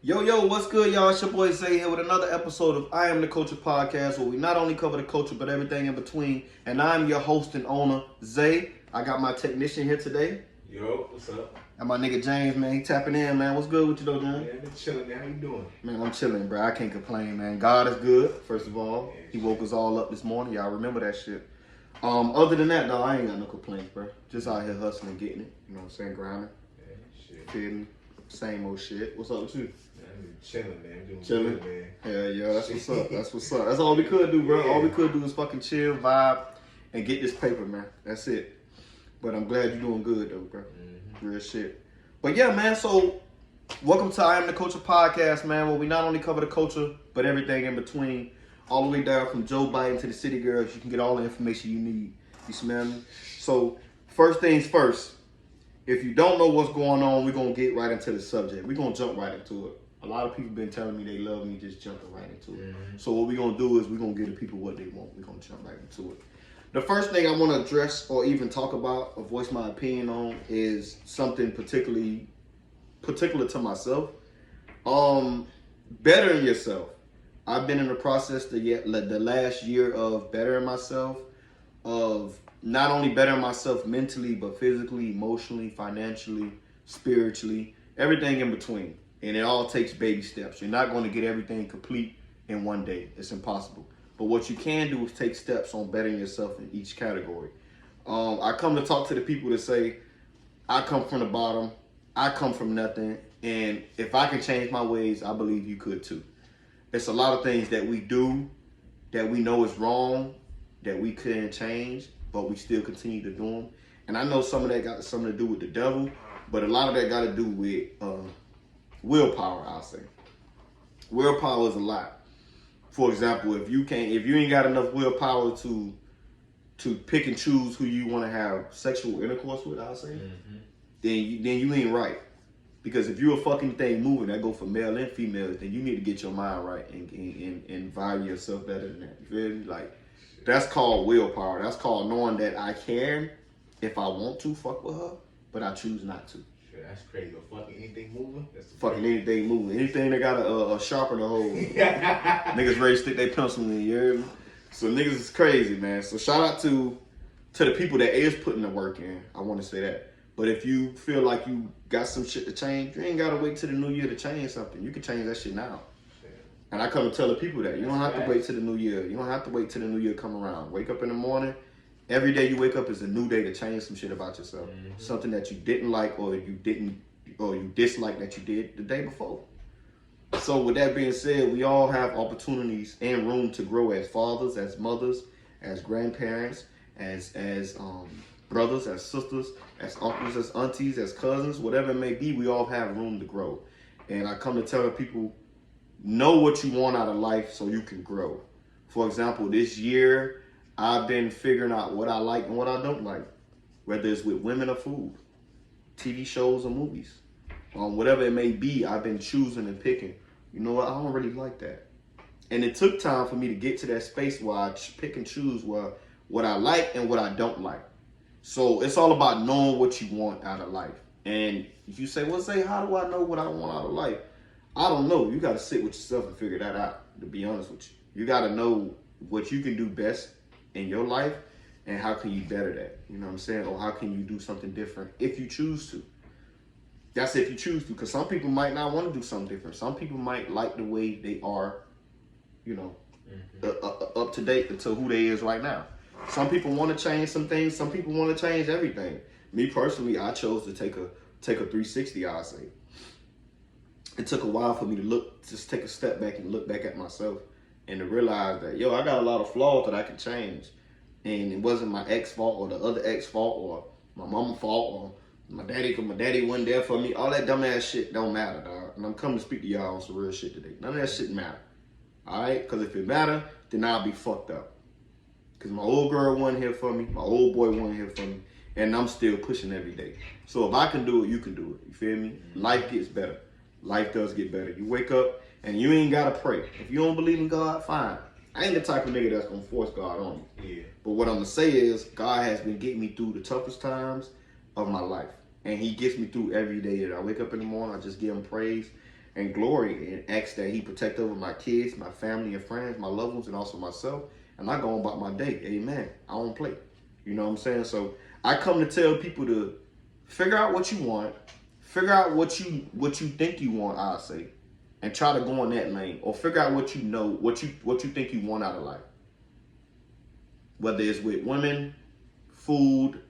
Yo, what's good, y'all? It's your boy Zay here with another episode of I Am the Culture Podcast, where we not only cover the culture, but everything in between. And I'm your host and owner, Zay. I got my technician here today. Yo, what's up? And my nigga James, man. He tapping in, man. What's good with you, though, James? Man, I've been chilling, man. How you doing? Man, I'm chilling, bro. I can't complain, man. God is good, first of all. He woke us all up this morning. Y'all remember that shit. Other than that, though, I ain't got no complaints, bro. Just out here hustling, getting it. You know what I'm saying? Grinding. Yeah, shit. Feeding. Same old shit. What's up with you? Man, I've been chilling, man. Doing Chilling? good, man. Hell yeah, that's what's up. That's what's up. That's all we could do, bro. Yeah. All we could do is fucking chill, vibe, and get this paper, man. That's it. But I'm glad you're doing good, though, bro. Mm-hmm. Real shit. But yeah, man, so welcome to I Am the Culture Podcast, man, where we not only cover the culture, but everything in between. All the way down from Joe Biden to the city girls. You can get all the information you need. You smell me? So, first things first. If you don't know what's going on, we're going to get right into the subject. We're going to jump right into it. A lot of people been telling me they love me just jumping right into it. Mm-hmm. So what we're going to do is we're going to give the people what they want. We're going to jump right into it. The first thing I want to address or even talk about or voice my opinion on is something particular to myself. Bettering yourself. I've been in the process the last year of bettering myself, of not only bettering myself mentally, but physically, emotionally, financially, spiritually, everything in between. And it all takes baby steps. You're not going to get everything complete in one day. It's impossible. But what you can do is take steps on bettering yourself in each category. I come to talk to the people that say, I come from the bottom, I come from nothing, and if I can change my ways, I believe you could too. It's a lot of things that we do that we know is wrong, that we couldn't change, but we still continue to do them. And I know some of that got something to do with the devil, but a lot of that got to do with willpower, I'll say. Willpower is a lot. For example, if you ain't got enough willpower to pick and choose who you want to have sexual intercourse with, I'll say, then you ain't right. Because if you're a fucking thing moving, that go for male and females, then you need to get your mind right and value yourself better than that. You feel me? Like, that's called willpower. That's called knowing that I can, if I want to, fuck with her, but I choose not to. Shit, that's crazy. Fucking anything moving? That's Fucking anything moving. Anything that got a sharpener hole. Niggas ready to stick their pencil in, you hear me? So niggas is crazy, man. So shout out to the people that is putting the work in. I want to say that. But if you feel like you got some shit to change, you ain't got to wait till the new year to change something. You can change that shit now. And I come to tell the people that. You don't have to wait till the new year. You don't have to wait till the new year come around. Wake up in the morning. Every day you wake up is a new day to change some shit about yourself. Mm-hmm. Something that you didn't like or you dislike that you did the day before. So with that being said, we all have opportunities and room to grow as fathers, as mothers, as grandparents, as brothers, as sisters, as uncles, as aunties, as cousins, whatever it may be, we all have room to grow. And I come to tell people, know what you want out of life so you can grow. For example, this year, I've been figuring out what I like and what I don't like, whether it's with women or food, TV shows or movies. Whatever it may be, I've been choosing and picking. You know what? I don't really like that. And it took time for me to get to that space where I pick and choose what I like and what I don't like. So it's all about knowing what you want out of life. And if you say, well, Zay, how do I know what I want out of life? I don't know. You got to sit with yourself and figure that out, to be honest with you. You got to know what you can do best in your life and how can you better that. You know what I'm saying? Or how can you do something different if you choose to. That's if you choose to, because some people might not want to do something different. Some people might like the way they are, you know, up to date to who they is right now. Some people want to change some things. Some people want to change everything. Me personally, I chose to take a 360, I'll say. It took a while for me to just take a step back and look back at myself and to realize that, I got a lot of flaws that I can change. And it wasn't my ex fault or the other ex fault or my mama fault or my daddy, because my daddy wasn't there for me. All that dumbass shit don't matter, dog. And I'm coming to speak to y'all on some real shit today. None of that shit matter. All right? Because if it matter, then I'll be fucked up. Because my old girl wasn't here for me. My old boy wasn't here for me. And I'm still pushing every day. So if I can do it, you can do it. You feel me? Life gets better. Life does get better. You wake up and you ain't got to pray. If you don't believe in God, fine. I ain't the type of nigga that's going to force God on you. Yeah. But what I'm going to say is God has been getting me through the toughest times of my life. And he gets me through every day that I wake up in the morning. I just give him praise. and glory and ask that he protect over my kids, my family and friends, my loved ones, and also myself. And I go on about my day. Amen. I don't play. You know what I'm saying? So I come to tell people to figure out what you want, figure out what you think you want, I say, and try to go in that lane, or figure out what you know, what you think you want out of life. Whether it's with women, food,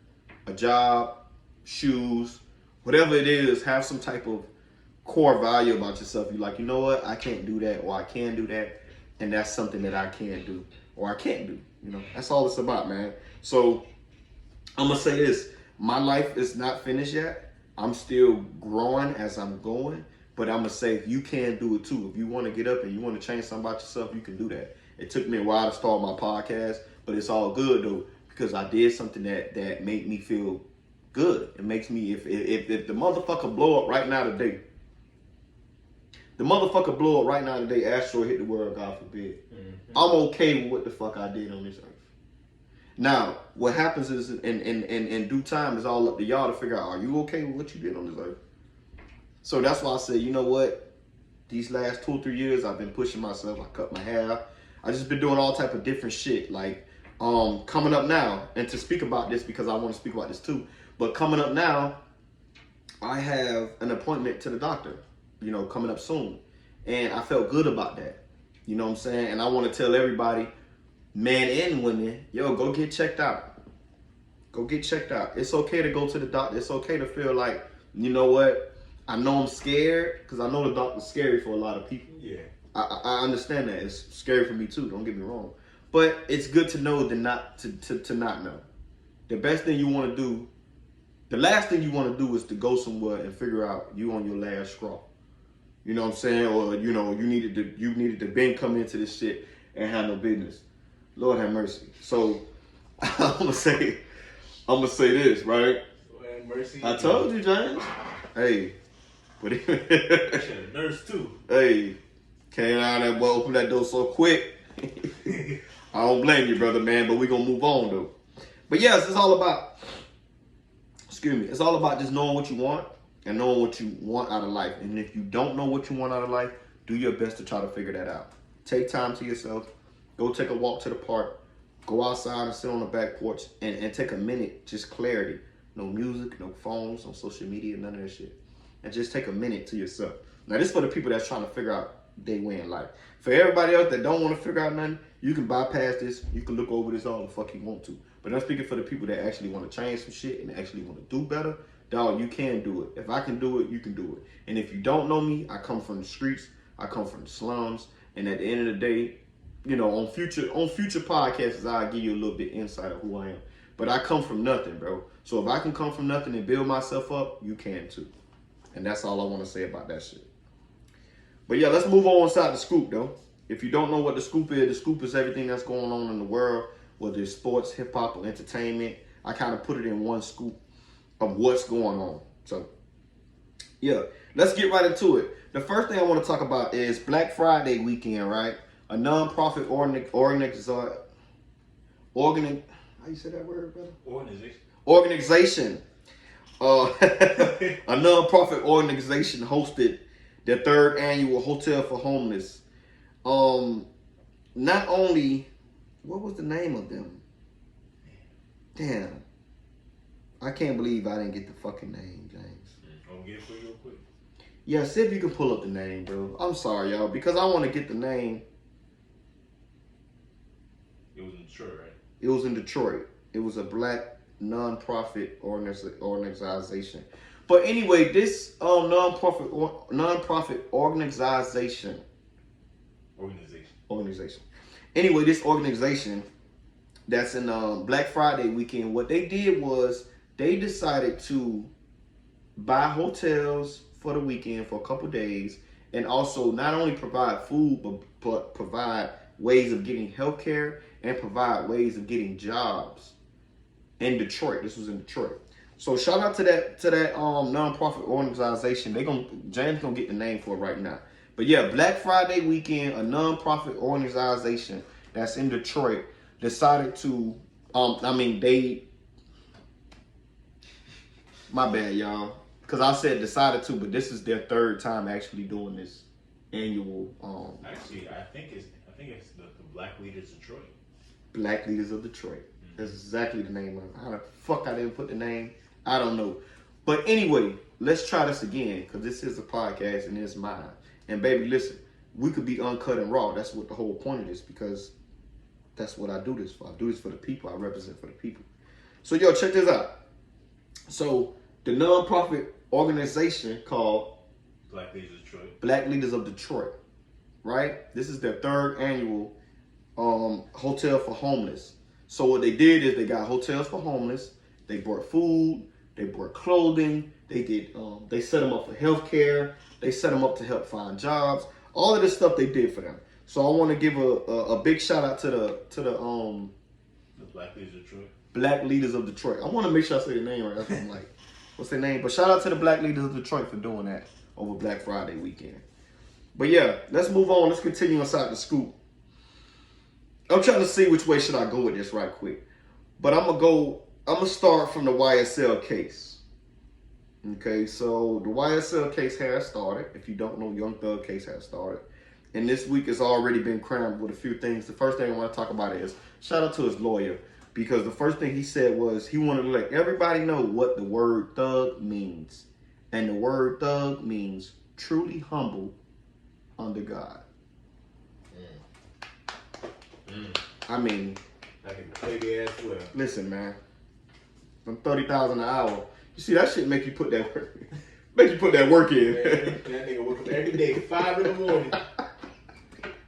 a job, shoes, whatever it is, have some type of core value about yourself. You're like, you know what, I can't do that, or I can do that, and that's something that I can do, or I can't do. You know, that's all it's about, man. So I'm gonna say this: my life is not finished yet. I'm still growing as I'm going, but I'm gonna say if you can do it too. If you want to get up and you want to change something about yourself, you can do that. It took me a while to start my podcast, but it's all good though, because I did something that made me feel good. It makes me, if the motherfucker blow up right now today, asteroid hit the world, God forbid, I'm okay with what the fuck I did on this earth. Now, what happens is in due time is all up to y'all to figure out, are you okay with what you did on this earth? So that's why I say, you know what? These last 2 or 3 years, I've been pushing myself. I cut my hair. I just been doing all type of different shit. Like, coming up now, and to speak about this because I want to speak about this too, but coming up now, I have an appointment to the doctor, you know, coming up soon. And I felt good about that. You know what I'm saying? And I want to tell everybody, men and women, yo, go get checked out. Go get checked out. It's okay to go to the doctor. It's okay to feel like, you know what? I know I'm scared, because I know the doctor's scary for a lot of people. Yeah. I understand that. It's scary for me too, don't get me wrong. But it's good to know than not to not know. The best thing you want to do, the last thing you want to do is to go somewhere and figure out you on your last straw. You know what I'm saying? Or, you know, you needed to been come into this shit and have no business. Lord have mercy. So I'm gonna say this, right? Lord have mercy. I told you, James. Hey, but I should have nursed too. hey, came out that boy, open that door so quick. I don't blame you, brother, man, but we gonna move on though. But yes, it's all about just knowing what you want and knowing what you want out of life. And if you don't know what you want out of life, do your best to try to figure that out. Take time to yourself. Go take a walk to the park. Go outside and sit on the back porch and take a minute, just clarity. No music, no phones, no social media, none of that shit. And just take a minute to yourself. Now, this is for the people that's trying to figure out their way in life. For everybody else that don't want to figure out nothing, you can bypass this. You can look over this all the fuck you want to. But I'm speaking for the people that actually want to change some shit and actually want to do better. Dog, you can do it. If I can do it, you can do it. And if you don't know me, I come from the streets. I come from the slums. And at the end of the day, you know, on future podcasts, I'll give you a little bit insight of who I am. But I come from nothing, bro. So if I can come from nothing and build myself up, you can too. And that's all I want to say about that shit. But yeah, let's move on inside the scoop, though. If you don't know what the scoop is everything that's going on in the world, whether it's sports, hip hop, or entertainment. I kind of put it in one scoop of what's going on. So yeah, let's get right into it. The first thing I want to talk about is Black Friday weekend, right? A non-profit organization. How you say that word, brother? Organization. A non-profit organization hosted their 3rd annual Hotel for Homeless. Not only, what was the name of them? Damn. I can't believe I didn't get the fucking name, James. I'm gonna get it for you real quick. Yeah, see if you can pull up the name, bro. I'm sorry, y'all, because I want to get the name. It was in Detroit, right? It was in Detroit. It was a black non-profit organization. But anyway, this non-profit organization. Anyway, this organization that's in Black Friday weekend, what they did was they decided to buy hotels for the weekend for a couple days, and also not only provide food, but provide ways of getting healthcare and provide ways of getting jobs in Detroit. This was in Detroit. So shout out to that non-profit organization. James gonna get the name for it right now. But yeah, Black Friday weekend, a non-profit organization that's in Detroit decided to my bad, y'all. because I said decided to, but this is their third time actually doing this annual. Actually, I think it's the Black Leaders Detroit. Black Leaders of Detroit. That's exactly the name of it. How the fuck I didn't put the name? I don't know. But anyway, let's try this again, because this is a podcast and it's mine. And baby, listen, we could be uncut and raw. That's what the whole point of this, because that's what I do this for. I do this for the people. I represent for the people. So yo, check this out. So the nonprofit organization called Black Leaders of Detroit. Black Leaders of Detroit, right? This is their third annual hotel for homeless. So what they did is they got hotels for homeless. They brought food. They brought clothing. They did. They set them up for healthcare. They set them up to help find jobs. All of this stuff they did for them. So I want to give a big shout out to the Black Leaders of Detroit. Black Leaders of Detroit. I want to make sure I say the name right. That's what I'm like. What's their name? But shout out to the Black Leaders of Detroit for doing that over Black Friday weekend. But yeah, let's move on. Let's continue inside the scoop. I'm trying to see which way should I go with this right quick. But I'm gonna start from the YSL case. Okay, so the YSL case has started. If you don't know, Young Thug case has started. And this week has already been crammed with a few things. The first thing I want to talk about is shout out to his lawyer. Because the first thing he said was he wanted to let everybody know what the word thug means. And the word thug means truly humble under God. I mean, I can play the ass well. Listen, man. From 30,000 an hour, you see that shit make you put that work. Make you put that work in. Man, that nigga wake up every day 5 in the morning.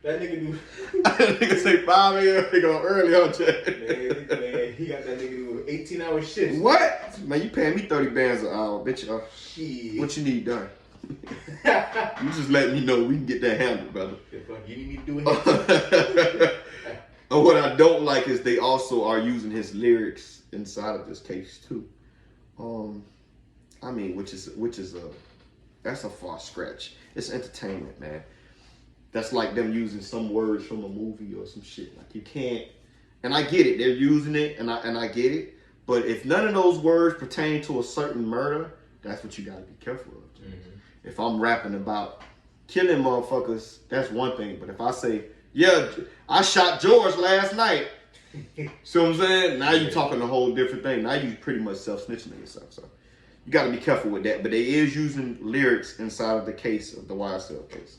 That nigga do. That nigga say 5 a.m. They go early on chat. Man, he got that nigga do 18-hour shifts. What? Man, you paying me 30 bands an hour, bitch. Shit. What you need done? You just let me know. We can get that handled, brother. The fuck you need me to do it? And what I don't like is they also are using his lyrics inside of this case too. I mean, which is that's a far stretch. It's entertainment, man. That's like them using some words from a movie or some shit. Like you can't. And I get it. They're using it, and I get it. But if none of those words pertain to a certain murder, that's what you gotta be careful of. Mm-hmm. If I'm rapping about killing motherfuckers, that's one thing. But if I say, yeah, I shot George last night. See what I'm saying? Now you talking a whole different thing. Now you pretty much self-snitching on yourself. So you got to be careful with that. But they is using lyrics inside of the case of the YSL case.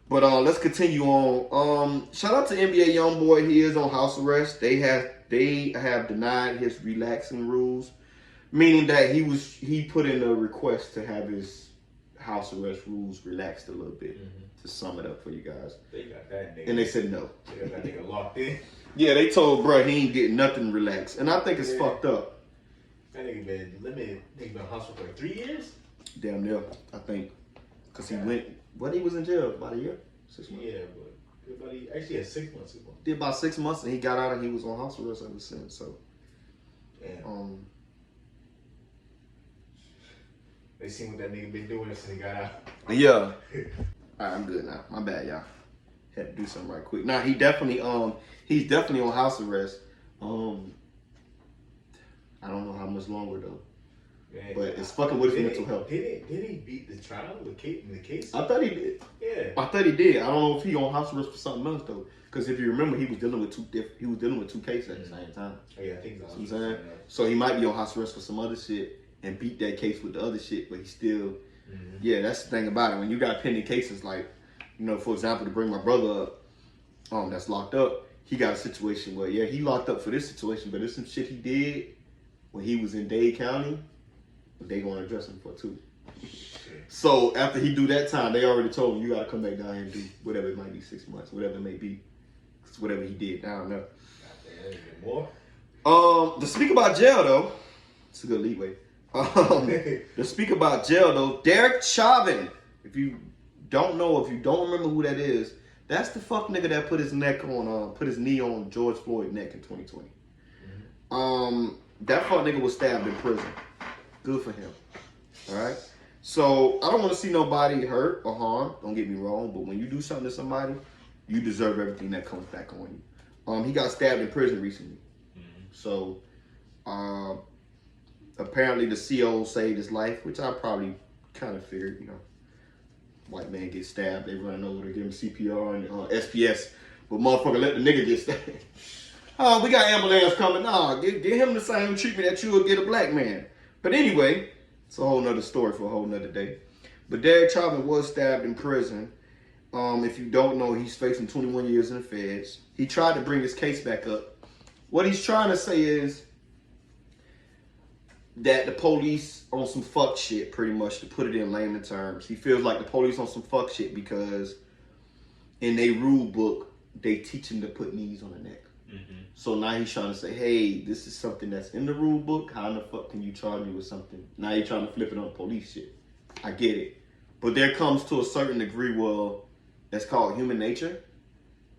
But let's continue on. Shout out to NBA Youngboy. He is on house arrest. They have denied his relaxing rules, meaning that he put in a request to have his house arrest rules relaxed a little bit. Mm-hmm. To sum it up for you guys. They got that nigga. And they said no. They got that nigga locked in. Yeah, they told bruh he ain't getting nothing relaxed. And I think it's fucked up. That nigga been limited. Nigga been in hospital for 3 years? Damn near, I think. Because he went, he was in jail? About a year? 6 months? Yeah, but actually had 6 months ago. Did about 6 months and he got out and he was on house arrest ever since. So, damn. They seen what that nigga been doing since he got out. Yeah. All right, I'm good now. My bad, y'all. Had to do something right quick. Nah, he's definitely on house arrest. I don't know how much longer though. Man, but it's fucking with his mental health. Did he beat the trial in the case? I thought he did. Yeah. I thought he did. I don't know if he on house arrest for something else though. Because if you remember, he was dealing with two cases at the same time. Oh, yeah, I think so. You know what I'm saying? So he might be on house arrest for some other shit and beat that case with the other shit, but he still. Mm-hmm. Yeah, that's the thing about it. When you got pending cases, like, you know, for example, to bring my brother up, that's locked up, he got a situation where, yeah, he locked up for this situation, but there's some shit he did when he was in Dade County, but they gonna address him for too. So after he do that time, they already told him, you gotta come back down here and do whatever it might be, 6 months, whatever it may be. It's whatever he did, I don't know. More? To speak about jail though, it's a good leeway. To speak about jail though, Derrek chauvin. If you don't remember who that is, that's the fuck nigga that put his knee on George Floyd's neck in 2020. Mm-hmm. That fuck nigga was stabbed in prison. Good for him. Alright? So I don't want to see nobody hurt or harmed, don't get me wrong, but when you do something to somebody, you deserve everything that comes back on you. He got stabbed in prison recently. Mm-hmm. So Apparently the CO saved his life, which I probably kind of figured, you know. White man gets stabbed, they run over to give him CPR and SPS, but motherfucker let the nigga get stabbed. Oh, we got ambulance coming. Nah, give him the same treatment that you would get a black man. But anyway, it's a whole nother story for a whole nother day. But Derrek Chauvin was stabbed in prison. If you don't know, he's facing 21 years in the feds. He tried to bring his case back up. What he's trying to say is that the police on some fuck shit, pretty much, to put it in layman terms. He feels like the police on some fuck shit because in their rule book, they teach him to put knees on the neck. Mm-hmm. So now he's trying to say, hey, this is something that's in the rule book. How in the fuck can you charge me with something? Now you're trying to flip it on police shit. I get it. But there comes to a certain degree where that's called human nature.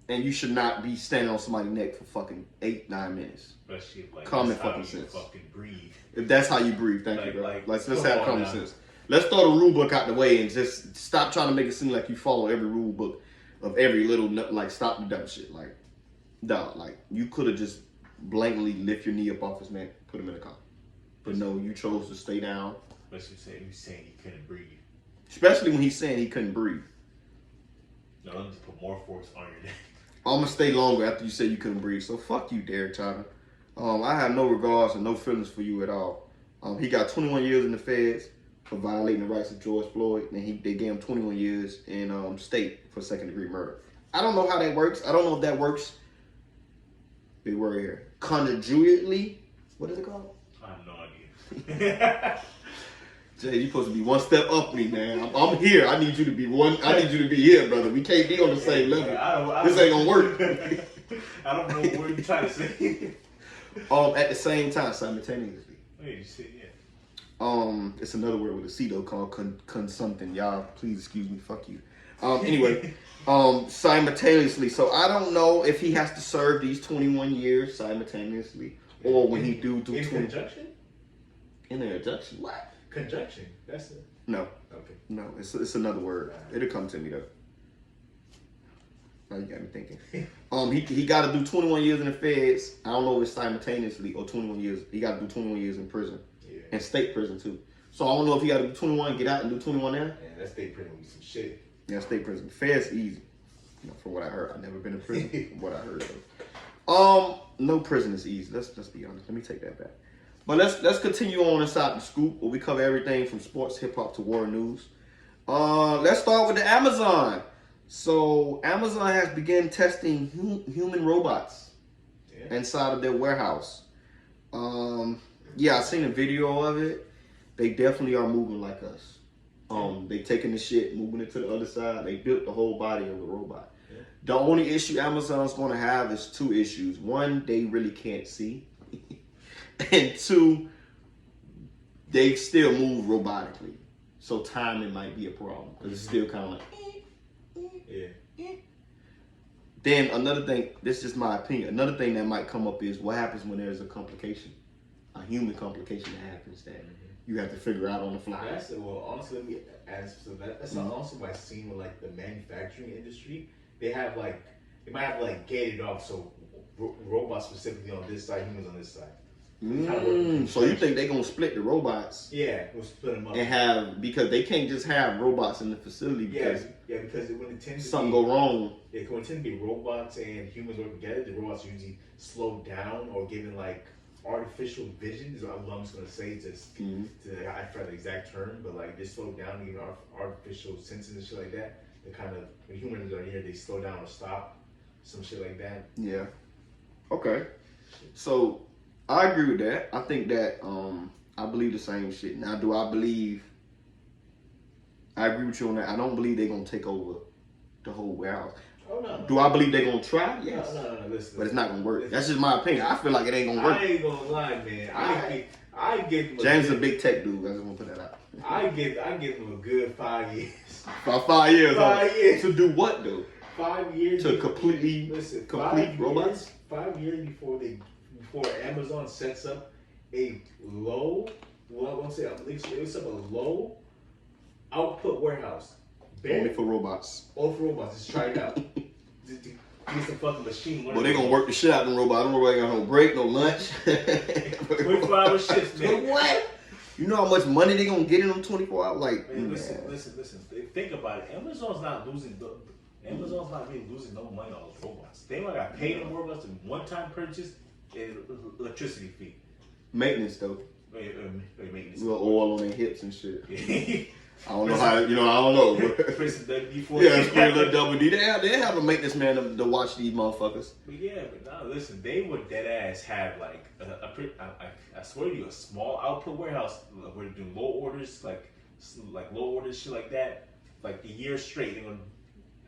And you should not be standing on somebody's neck for fucking 8-9 minutes. Like, common fucking sense. Fucking breathe. If that's how you breathe, thank you, bro. Let's have common now. sense. Let's throw the rule book out the way and just stop trying to make it seem like you follow every rule book of every little, like, stop the dumb shit. Like, dog, like, you could have just blatantly lift your knee up off his neck, put him in the car. But no, you chose to stay down. But you saying he couldn't breathe. Especially when he's saying he couldn't breathe. No, let me just put more force on your neck. I'm gonna stay longer after you say you couldn't breathe. So fuck you, Derrek Chauvin. I have no regards and no feelings for you at all. He got 21 years in the feds for violating the rights of George Floyd, and they gave him 21 years in state for second-degree murder. I don't know how that works. I don't know if that works. Big word here. Conjugally, what is it called? I have no idea. Jay, you supposed to be one step up me, man. I'm here. I need you to be one. I need you to be here, brother. We can't be on the same level. This ain't gonna work. I don't know what you're trying to say. At the same time, simultaneously. Wait, you said yeah. It's another word with a C though called something. Y'all, please excuse me. Fuck you. Anyway, simultaneously. So I don't know if he has to serve these 21 years simultaneously, or when he do 20. In conjunction? In an injunction? What? Conjunction. That's it. No. Okay. No, it's another word. It'll come to me though. Now you got me thinking. He got to do 21 years in the feds. I don't know if it's simultaneously or 21 years. He got to do 21 years in prison. Yeah. And state prison too. So I don't know if he got to do 21, get out and do 21 there. Yeah, that state prison will be some shit. Yeah, state prison. Feds easy. You know, from what I heard. I've never been in prison. From what I heard though. No prison is easy. Let's be honest. Let me take that back. But let's continue on inside the scoop where we cover everything from sports, hip hop to war news. Let's start with the Amazon. So Amazon has begun testing human robots inside of their warehouse. Yeah, I seen a video of it. They definitely are moving like us. They taking the shit, moving it to the other side. They built the whole body of the robot. Yeah. The only issue Amazon's going to have is two issues. One, they really can't see. And two, they still move robotically. So timing might be a problem. Because it's still kind of like... Yeah. Then another thing, this is just my opinion, another thing that might come up is what happens when there's a complication, a human complication that happens that you have to figure out on the fly. Honestly, let me ask, so that's also what I've seen with like the manufacturing industry. They might have like gated off so robots specifically on this side, humans on this side. So you think they're gonna split the robots? Yeah, we'll split them up. And because they can't just have robots in the facility because because when it tends to something go wrong. Yeah, when it tends to be robots and humans work together, the robots are usually slowed down or given like artificial vision. Is what I'm just gonna say I forgot the exact term, but like they slow down and give artificial senses and shit like that. They kind of when humans are here, they slow down or stop, some shit like that. Yeah. Okay. So. I agree with that. I think that I believe the same shit. Now, do I believe? I agree with you on that. I don't believe they're gonna take over the whole warehouse. Oh no. Do I believe they're gonna try? Yes. No. Listen. But it's not gonna work. That's just my opinion. I feel like it ain't gonna work. I ain't gonna lie, man. I give James is a big tech dude. I just want to put that out. I give him a good 5 years. About 5 years. 5 years. To do what though? 5 years. To complete robots. 5 years before Amazon sets up a low, well, I won't say it was up a low output warehouse. Only for robots. All for robots. Just try it out. Get some fucking machine learning. But they gonna work the shit out of them robots. Them robots ain't got no break, no lunch. 24-hour shifts, man. What? You know how much money they gonna get in them 24 hours? Like, man, listen. Think about it. Amazon's not really losing no money on those robots. They might got paid them robots in one-time purchase and electricity fee. Maintenance though. Maintenance. Little oil on their hips and shit. Yeah. I don't know how. I don't know. Press the WD-40. Yeah, spray a little double D. They have a maintenance man to watch these motherfuckers. But yeah, listen, they would dead ass have like I swear to you, a small output warehouse where they're doing low orders, like low orders, shit like that, like a year straight. They're gonna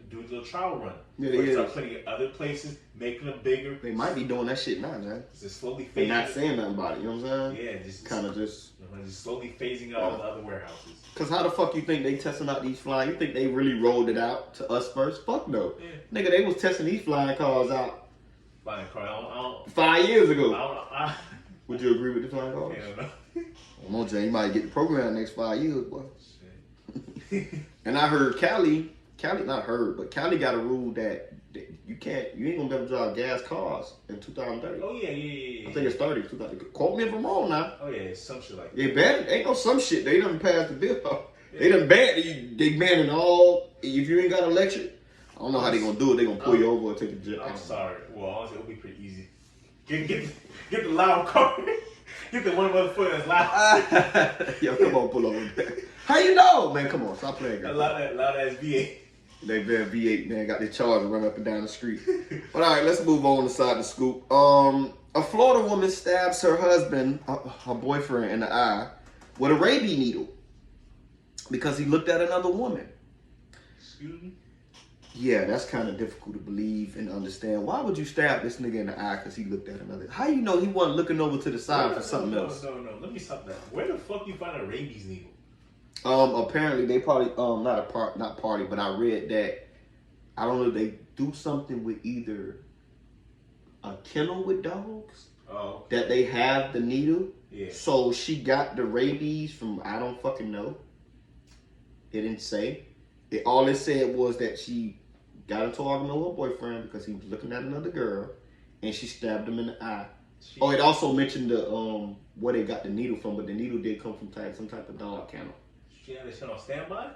do a little trial run. Yeah, they start putting it other places, making them bigger. They might be doing that shit now, man. Just slowly phasing. They're not saying nothing about it. You know what I'm saying? Yeah, just slowly phasing out the other warehouses. Cause how the fuck you think they testing out these flying? You think they really rolled it out to us first? Fuck no. Yeah. Nigga, they was testing these flying cars out. Flying car, I don't 5 years ago. I Would you agree with the flying cars? Hell no. Come on, Jay, you might get the program next 5 years, boy. And I heard Cali not heard, but Cali got a rule that you ain't gonna be able to drive gas cars in 2030. Oh yeah. I think it's 30. Quote me if I'm wrong now. Oh yeah, it's some shit like that. They banned, ain't no some shit. They done passed the bill. Yeah. They done banned. They banning all. If you ain't got electric, I don't know how they gonna do it. They gonna pull you over or take a jet. I'm sorry. Well, honestly, it'll be pretty easy. Get the loud car. Get the one motherfucker that's loud. Yo, come on, pull over. How you know, man? Come on, stop playing. Girl. Loud ass V8. They been V8, man. Got their charger running up and down the street. But all right, let's move on to side the scoop. A Florida woman stabs her husband, her boyfriend, in the eye with a rabies needle because he looked at another woman. Excuse me? Yeah, that's kind of difficult to believe and understand. Why would you stab this nigga in the eye because he looked at another? How you know he wasn't looking over to the side for something else? No. Let me stop that. Where the fuck you find a rabies needle? Apparently they probably not party, but I read that I don't know, they do something with either a kennel with dogs that they have the needle. Yeah. So she got the rabies from I don't fucking know. It didn't say. All it said was that she got into an argument with her boyfriend because he was looking at another girl, and she stabbed him in the eye. It also mentioned the where they got the needle from, but the needle did come from some type of dog kennel. She had this shit on standby?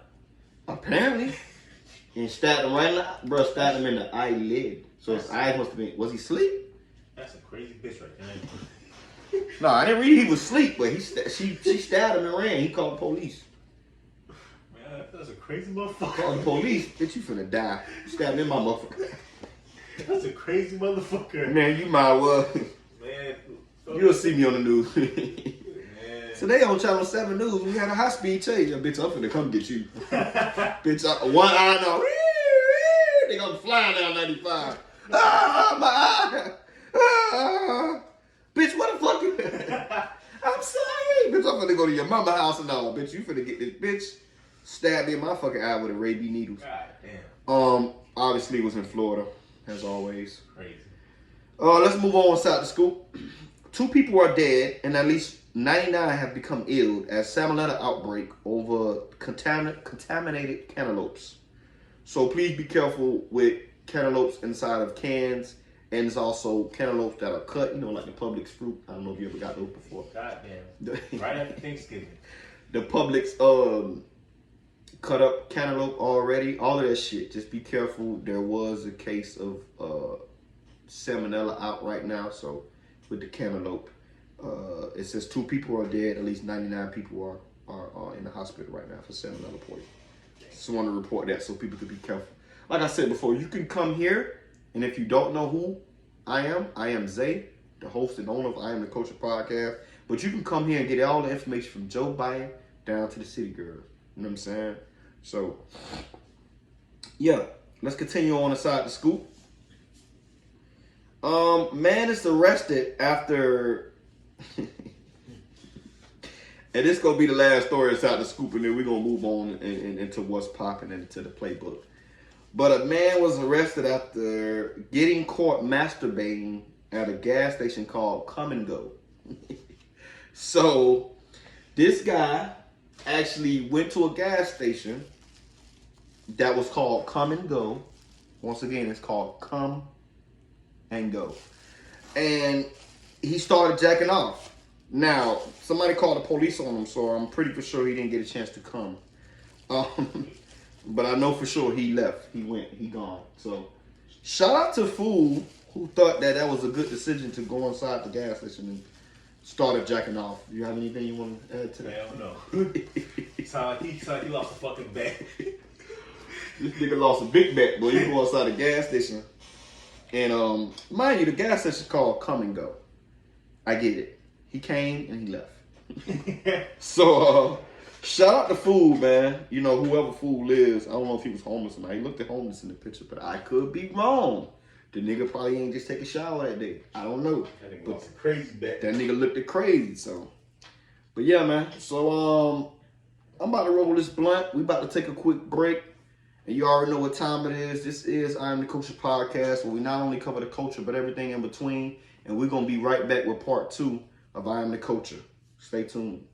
Apparently. And stabbed him right in the eye. Bro, stabbed him in the eyelid. So his eyes must have been, was he asleep? That's a crazy bitch right there. No, I didn't read he was asleep, but she stabbed him and ran. He called the police. Man, that's a crazy motherfucker. Called the police. Bitch, you finna die. You stabbed me in my motherfucker. That's a crazy motherfucker. Man, you might well. Man. You'll see me on the news. Today on Channel 7 News, we had a high-speed chase. Bitch, I'm finna come get you. Bitch, one eye now. They gonna fly down 95. Ah, my eye. Ah. Bitch, what the fuck? I'm sorry. Bitch, I'm finna go to your mama house and all. Bitch, you finna get this bitch. Stab me in my fucking eye with a rabies needle. God damn. Obviously it was in Florida, as always. Crazy. Let's move on inside the scoop. 2 people are dead and at least 99 have become ill as salmonella outbreak over contaminated cantaloupes. So please be careful with cantaloupes inside of cans, and it's also cantaloupes that are cut, like the Publix fruit. I don't know if you ever got those before. Goddamn. Right after Thanksgiving. The Publix cut up cantaloupe already. All of that shit. Just be careful. There was a case of salmonella out right now. So with the cantaloupe. It says 2 people are dead. At least 99 people are in the hospital right now for salmonella poisoning. Just want to report that so people can be careful. Like I said before, you can come here, and if you don't know who I am Zay, the host and owner of I Am the Culture Podcast. But you can come here and get all the information from Joe Biden down to the city girl. You know what I'm saying? So, yeah, let's continue on inside the scoop. Man is arrested after. And this gonna be the last story inside the scoop, and then we're gonna move on into what's popping into the playbook. But a man was arrested after getting caught masturbating at a gas station called Come and Go. So this guy actually went to a gas station that was called Come and Go, Once again, it's called Come and Go. And he started jacking off. Now, somebody called the police on him, so I'm pretty for sure he didn't get a chance to come. But I know for sure he left. He went. He gone. So, shout out to fool who thought that was a good decision to go inside the gas station and started jacking off. You have anything you want to add to that? Hell no. He sound like he lost a fucking bet. This nigga lost a big bet, boy. You go outside the gas station. And mind you, the gas station called Come and Go. I get it. He came and he left. So shout out to Fool, man. You know, whoever Fool is, I don't know if he was homeless or not. He looked at homeless in the picture, but I could be wrong. The nigga probably ain't just take a shower that day. I don't know. That nigga lost a crazy bet. That nigga looked at crazy, so. But yeah, man. So I'm about to roll this blunt. We about to take a quick break. And you already know what time it is. This is I Am the Culture podcast, where we not only cover the culture, but everything in between. And we're going to be right back with part 2 of I Am the Culture. Stay tuned.